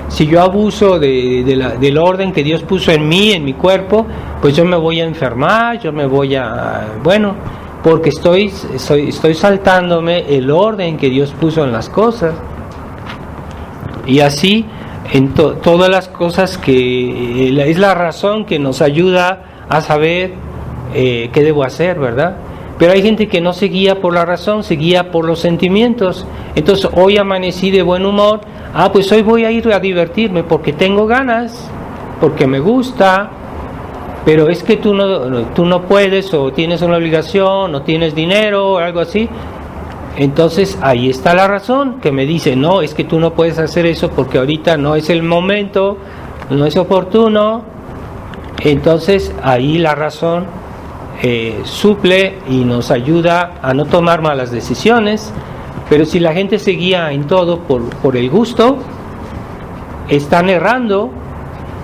Si yo abuso del orden que Dios puso en mí, en mi cuerpo, pues yo me voy a enfermar, porque estoy saltándome el orden que Dios puso en las cosas. Y así en todas las cosas, que es la razón que nos ayuda a saber qué debo hacer, ¿verdad? Pero hay gente que no se guía por la razón, se guía por los sentimientos. Entonces, hoy amanecí de buen humor, pues hoy voy a ir a divertirme porque tengo ganas, porque me gusta. Pero es que tú no puedes, o tienes una obligación, o tienes dinero, o algo así. Entonces ahí está la razón, que me dice, no, es que tú no puedes hacer eso porque ahorita no es el momento, no es oportuno. Entonces ahí la razón suple y nos ayuda a no tomar malas decisiones. Pero si la gente se guía en todo por el gusto, están errando,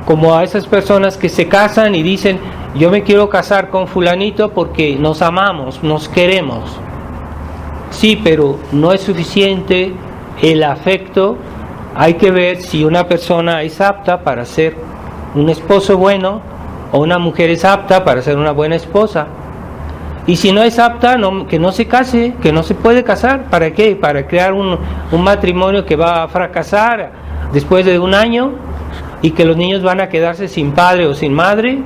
como a esas personas que se casan y dicen, yo me quiero casar con fulanito porque nos amamos, nos queremos. Sí, pero no es suficiente el afecto. Hay que ver si una persona es apta para ser un esposo bueno o una mujer es apta para ser una buena esposa. Y si no es apta, que no se case, que no se puede casar. ¿Para qué? Para crear un matrimonio que va a fracasar después de un año y que los niños van a quedarse sin padre o sin madre.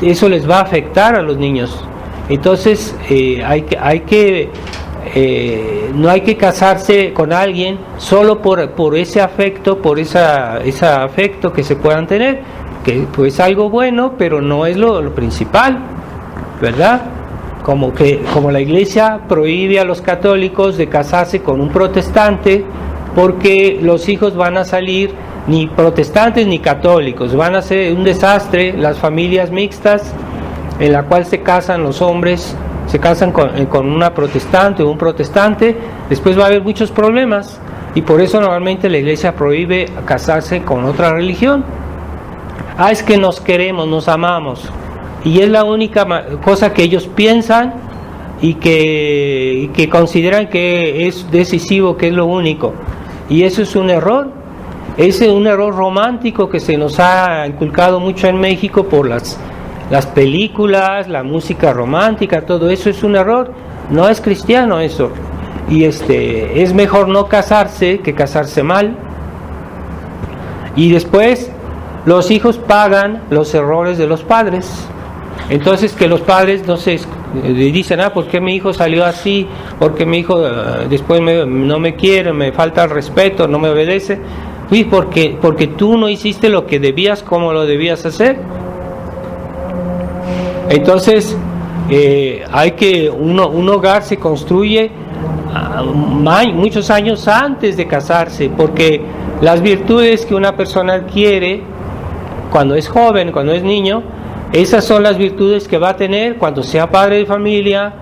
Eso les va a afectar a los niños. Entonces no hay que casarse con alguien solo por ese afecto, por ese afecto que se puedan tener, que pues algo bueno, pero no es lo principal, ¿verdad? Como la Iglesia prohíbe a los católicos de casarse con un protestante, porque los hijos van a salir ni protestantes ni católicos, van a ser un desastre. Las familias mixtas en la cual se casan los hombres, se casan con una protestante o un protestante, después va a haber muchos problemas, y por eso normalmente la Iglesia prohíbe casarse con otra religión. Es que nos queremos, nos amamos, y es la única cosa que ellos piensan y que consideran que es decisivo, que es lo único, y eso es un error. Es un error romántico que se nos ha inculcado mucho en México por las películas, la música romántica, todo eso es un error. No es cristiano eso. Y es mejor no casarse que casarse mal. Y después los hijos pagan los errores de los padres. Entonces, que los padres no se dicen, ¿por qué mi hijo salió así? ¿Por qué mi hijo después no me quiere, me falta el respeto, no me obedece? Uy, porque tú no hiciste lo que debías, como lo debías hacer. Entonces, un hogar se construye muchos años antes de casarse, porque las virtudes que una persona adquiere cuando es joven, cuando es niño, esas son las virtudes que va a tener cuando sea padre de familia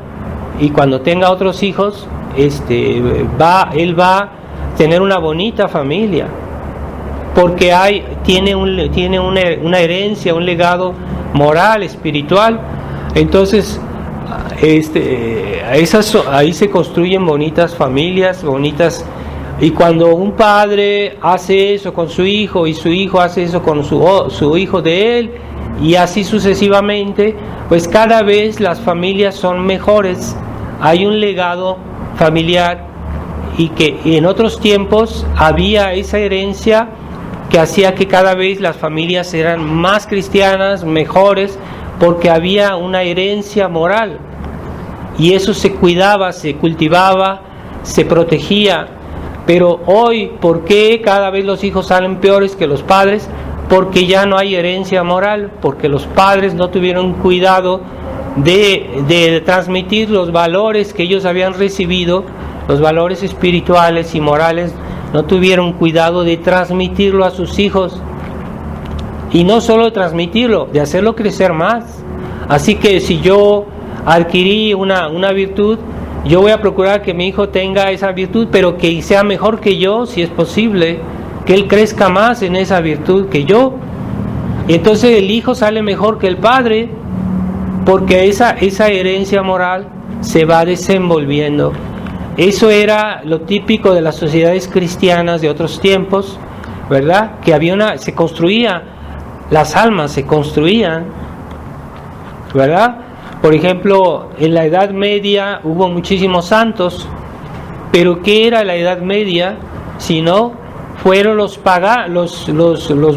y cuando tenga otros hijos. Él va a tener una bonita familia, porque tiene una herencia, un legado moral, espiritual. Entonces ahí se construyen bonitas familias, bonitas. Y cuando un padre hace eso con su hijo, y su hijo hace eso con su hijo de él, y así sucesivamente, pues cada vez las familias son mejores. Hay un legado familiar, y que en otros tiempos había esa herencia que hacía que cada vez las familias eran más cristianas, mejores, porque había una herencia moral, y eso se cuidaba, se cultivaba, se protegía. Pero hoy, ¿por qué cada vez los hijos salen peores que los padres? Porque ya no hay herencia moral, porque los padres no tuvieron cuidado de transmitir los valores que ellos habían recibido, los valores espirituales y morales. No tuvieron cuidado de transmitirlo a sus hijos, y no solo transmitirlo, de hacerlo crecer más. Así que si yo adquirí una virtud, yo voy a procurar que mi hijo tenga esa virtud, pero que sea mejor que yo, si es posible, que él crezca más en esa virtud que yo. Y entonces el hijo sale mejor que el padre, porque esa herencia moral se va desenvolviendo. Eso era lo típico de las sociedades cristianas de otros tiempos, ¿verdad? Que se construía, las almas se construían, ¿verdad? Por ejemplo, en la Edad Media hubo muchísimos santos, pero ¿qué era la Edad Media? Si no, fueron los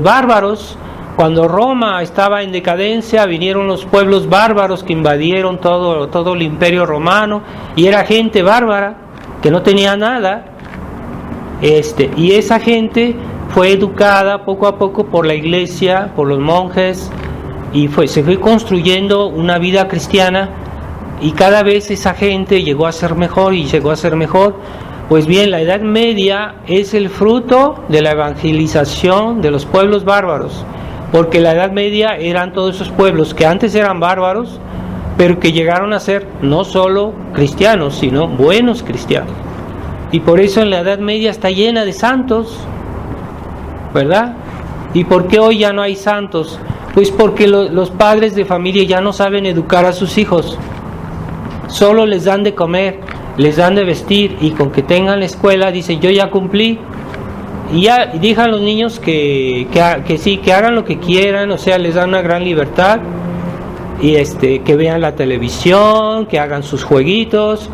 bárbaros. Cuando Roma estaba en decadencia, vinieron los pueblos bárbaros que invadieron todo el imperio romano, y era gente bárbara que no tenía nada, y esa gente fue educada poco a poco por la Iglesia, por los monjes, y se fue construyendo una vida cristiana, y cada vez esa gente llegó a ser mejor y llegó a ser mejor. Pues bien, la Edad Media es el fruto de la evangelización de los pueblos bárbaros, porque la Edad Media eran todos esos pueblos que antes eran bárbaros, pero que llegaron a ser no solo cristianos, sino buenos cristianos. Y por eso en la Edad Media está llena de santos, ¿verdad? ¿Y por qué hoy ya no hay santos? Pues porque los padres de familia ya no saben educar a sus hijos. Solo les dan de comer, les dan de vestir, y con que tengan la escuela dicen, yo ya cumplí. Y ya dejan a los niños que sí, que hagan lo que quieran, o sea, les dan una gran libertad. y que vean la televisión, que hagan sus jueguitos,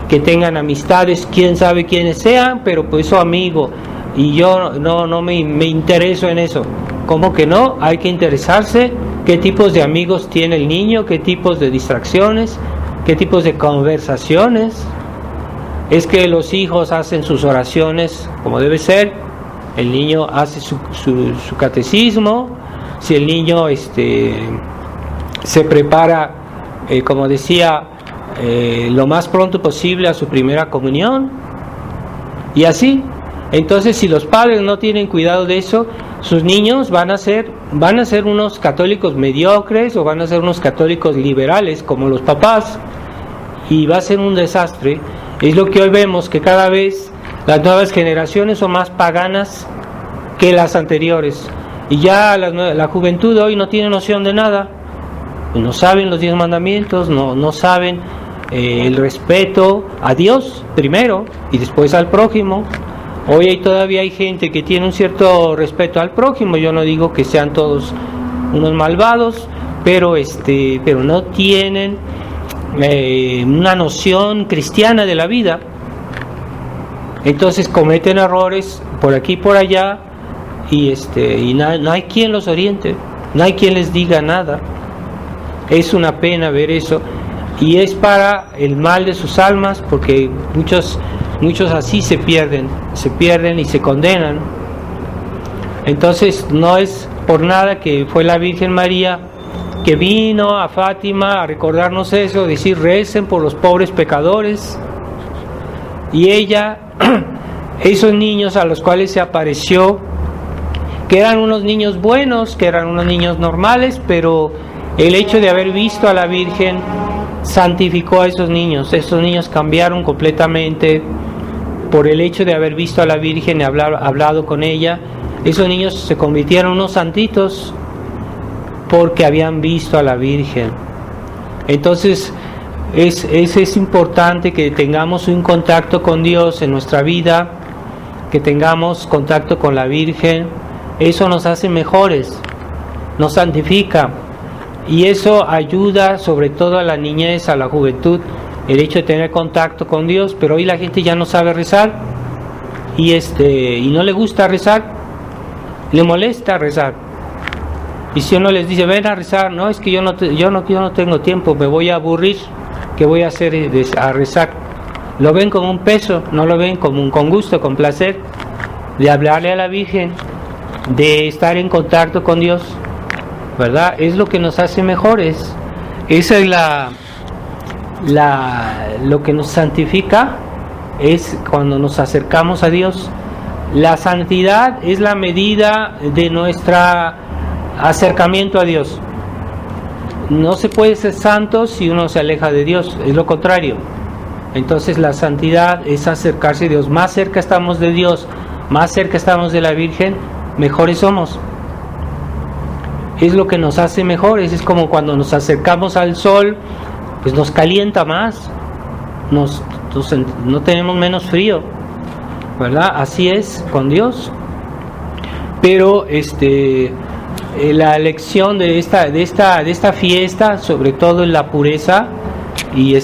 que tengan amistades, quién sabe quiénes sean, pero pues su amigo, y yo no me intereso en eso. ¿Cómo que no? Hay que interesarse qué tipos de amigos tiene el niño, qué tipos de distracciones, qué tipos de conversaciones. Es que los hijos hacen sus oraciones como debe ser, el niño hace su catecismo, si el niño se prepara, como decía, lo más pronto posible a su primera comunión, y así. Entonces, si los padres no tienen cuidado de eso, sus niños van a ser unos católicos mediocres o van a ser unos católicos liberales como los papás, y va a ser un desastre. Es lo que hoy vemos, que cada vez las nuevas generaciones son más paganas que las anteriores, y ya la juventud de hoy no tiene noción de nada, no saben los 10 mandamientos, no saben el respeto a Dios primero y después al prójimo. Hoy todavía hay gente que tiene un cierto respeto al prójimo. Yo no digo que sean todos unos malvados, pero no tienen una noción cristiana de la vida. Entonces cometen errores por aquí y por allá, y no hay quien los oriente, no hay quien les diga nada. Es una pena ver eso, y es para el mal de sus almas, porque muchos así se pierden y se condenan. Entonces no es por nada que fue la Virgen María que vino a Fátima a recordarnos eso, decir: recen por los pobres pecadores. Y ella, esos niños a los cuales se apareció, que eran unos niños buenos, que eran unos niños normales, pero el hecho de haber visto a la Virgen santificó a esos niños. Esos niños cambiaron completamente por el hecho de haber visto a la Virgen y hablado con ella. Esos niños se convirtieron en unos santitos porque habían visto a la Virgen. Entonces es importante que tengamos un contacto con Dios en nuestra vida, que tengamos contacto con la Virgen. Eso nos hace mejores, nos santifica, y eso ayuda sobre todo a la niñez, a la juventud, el hecho de tener contacto con Dios. Pero hoy la gente ya no sabe rezar, y no le gusta rezar, le molesta rezar. Y si uno les dice: ven a rezar, no, es que yo no tengo tiempo, me voy a aburrir, ¿qué voy a hacer a rezar? Lo ven como un peso, no lo ven con gusto, con placer de hablarle a la Virgen, de estar en contacto con Dios, ¿verdad? Es lo que nos hace mejores. Esa es lo que nos santifica, es cuando nos acercamos a Dios. La santidad es la medida de nuestro acercamiento a Dios. No se puede ser santo si uno se aleja de Dios, es lo contrario. Entonces la santidad es acercarse a Dios. Más cerca estamos de Dios, más cerca estamos de la Virgen, mejores somos. Es lo que nos hace mejores. Es como cuando nos acercamos al sol, pues nos calienta más, no tenemos menos frío, ¿verdad? Así es con Dios. Pero la lección de esta fiesta, sobre todo en la pureza, y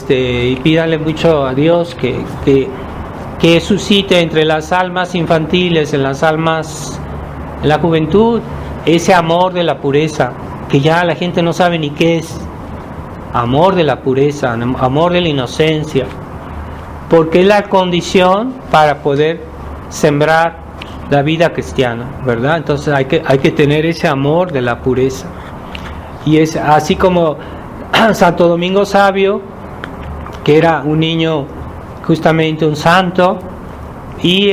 pídanle mucho a Dios que suscite entre las almas infantiles, en la juventud, ese amor de la pureza, que ya la gente no sabe ni qué es. Amor de la pureza, amor de la inocencia, porque es la condición para poder sembrar la vida cristiana, ¿verdad? Entonces hay que tener ese amor de la pureza. Y es así como Santo Domingo Sabio, que era un niño, justamente un santo, y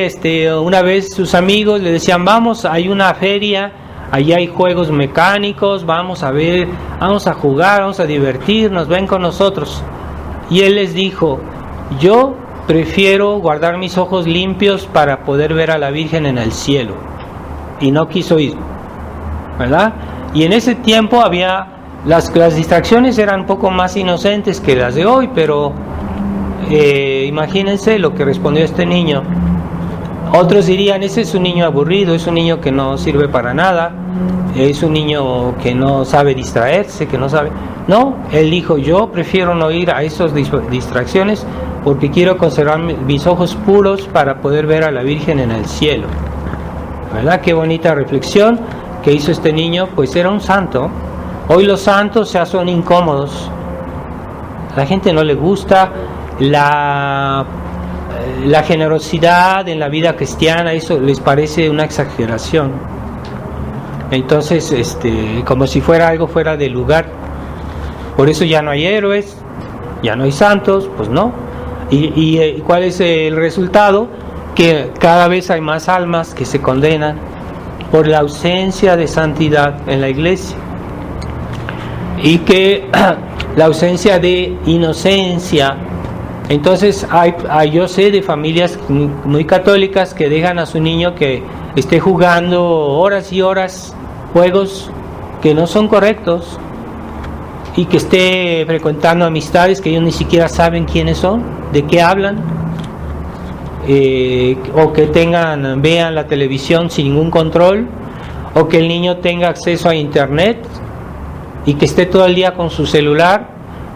una vez sus amigos le decían: vamos, hay una feria, allí hay juegos mecánicos, vamos a ver, vamos a jugar, vamos a divertirnos, ven con nosotros. Y él les dijo: yo prefiero guardar mis ojos limpios para poder ver a la Virgen en el cielo. Y no quiso ir, ¿verdad? Y en ese tiempo las distracciones eran un poco más inocentes que las de hoy, pero imagínense lo que respondió este niño. Otros dirían: ese es un niño aburrido, es un niño que no sirve para nada. es un niño que no sabe distraerse, que no sabe. No, él dijo, yo prefiero no ir a esas distracciones porque quiero conservar mis ojos puros para poder ver a la Virgen en el cielo. ¿Verdad? Qué bonita reflexión que hizo este niño, pues era un santo. Hoy los santos ya son incómodos. A la gente no le gusta la generosidad en la vida cristiana, eso les parece una exageración. Entonces, como si fuera algo fuera de lugar. Por eso ya no hay héroes, ya no hay santos, pues no. ¿Y cuál es el resultado? Que cada vez hay más almas que se condenan por la ausencia de santidad en la iglesia. Y que la ausencia de inocencia. Entonces yo sé de familias muy católicas que dejan a su niño que esté jugando horas y horas juegos que no son correctos y que esté frecuentando amistades que ellos ni siquiera saben quiénes son, de qué hablan, o que vean la televisión sin ningún control, o que el niño tenga acceso a internet y que esté todo el día con su celular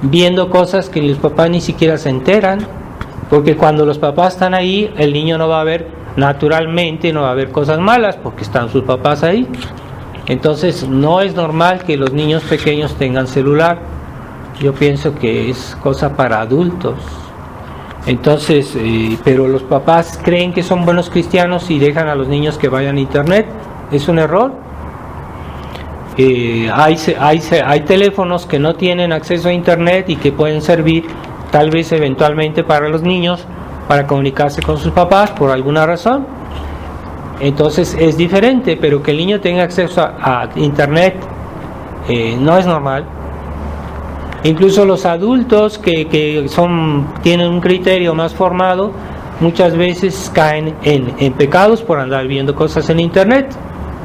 viendo cosas que los papás ni siquiera se enteran, porque cuando los papás están ahí, el niño no va a ver, naturalmente no va a ver cosas malas porque están sus papás ahí. Entonces no es normal que los niños pequeños tengan celular. Yo pienso que es cosa para adultos. Entonces, pero los papás creen que son buenos cristianos y dejan a los niños que vayan a internet. Es un error. Hay teléfonos que no tienen acceso a internet y que pueden servir tal vez eventualmente para los niños para comunicarse con sus papás por alguna razón. Entonces es diferente, pero que el niño tenga acceso a internet no es normal. Incluso los adultos que tienen un criterio más formado muchas veces caen en pecados por andar viendo cosas en internet,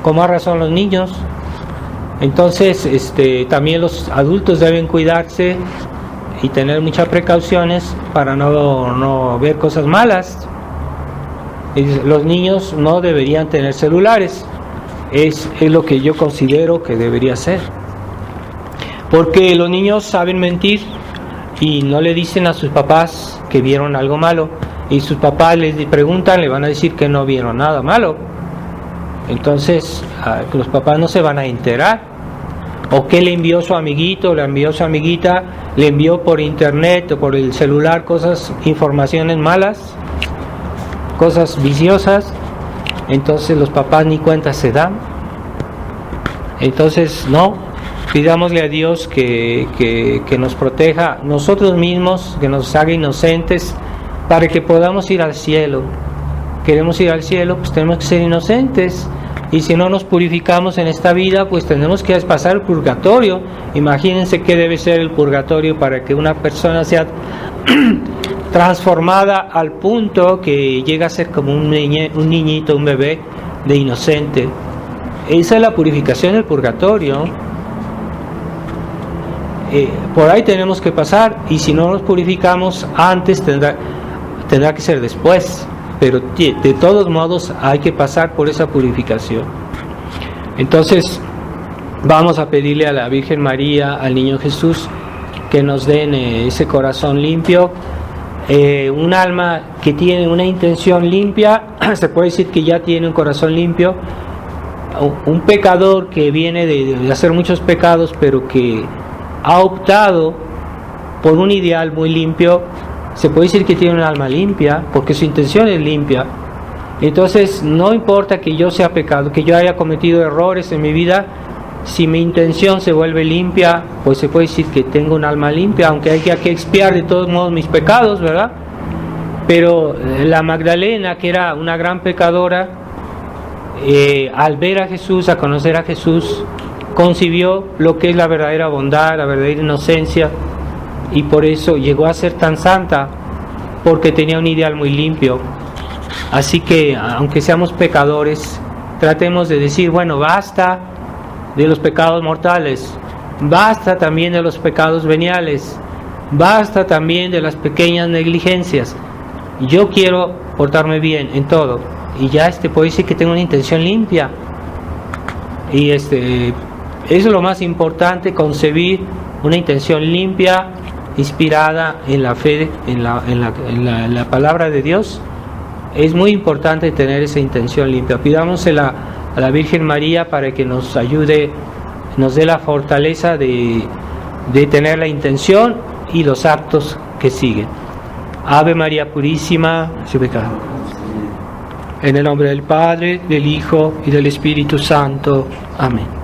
con más razón los niños. Entonces también los adultos deben cuidarse y tener muchas precauciones para no ver cosas malas. Los niños no deberían tener celulares, es lo que yo considero que debería ser, porque los niños saben mentir y no le dicen a sus papás que vieron algo malo, y sus papás les preguntan, le van a decir que no vieron nada malo. Entonces los papás no se van a enterar. O que le envió su amiguito, le envió su amiguita, le envió por internet o por el celular cosas, informaciones malas, cosas viciosas. Entonces los papás ni cuenta se dan. Entonces no, pidámosle a Dios que nos proteja nosotros mismos, que nos haga inocentes para que podamos ir al cielo. Queremos ir al cielo, pues tenemos que ser inocentes. Y si no nos purificamos en esta vida, pues tenemos que pasar el purgatorio. Imagínense qué debe ser el purgatorio para que una persona sea transformada al punto que llega a ser como un niñito, un bebé de inocente. Esa es la purificación del purgatorio. Por ahí tenemos que pasar, y si no nos purificamos antes, tendrá que ser después. Pero de todos modos hay que pasar por esa purificación. Entonces vamos a pedirle a la Virgen María, al Niño Jesús, que nos den ese corazón limpio, un alma que tiene una intención limpia. Se puede decir que ya tiene un corazón limpio. Un pecador que viene de hacer muchos pecados, pero que ha optado por un ideal muy limpio, se puede decir que tiene un alma limpia, porque su intención es limpia. Entonces no importa que yo sea pecado, que yo haya cometido errores en mi vida, si mi intención se vuelve limpia, pues se puede decir que tengo un alma limpia, aunque hay que expiar de todos modos mis pecados, ¿verdad? Pero la Magdalena, que era una gran pecadora, al ver a Jesús, a conocer a Jesús, concibió lo que es la verdadera bondad, la verdadera inocencia, y por eso llegó a ser tan santa, porque tenía un ideal muy limpio. Así que aunque seamos pecadores, tratemos de decir, bueno, basta de los pecados mortales, basta también de los pecados veniales, basta también de las pequeñas negligencias. Yo quiero portarme bien en todo, y ya puedo decir que tengo una intención limpia. Y eso es lo más importante, concebir una intención limpia, inspirada en la fe, en la palabra de Dios. Es muy importante tener esa intención limpia. Pidámosela a la Virgen María para que nos ayude, nos dé la fortaleza de tener la intención y los actos que siguen. Ave María Purísima, sin pecado. En el nombre del Padre, del Hijo y del Espíritu Santo. Amén.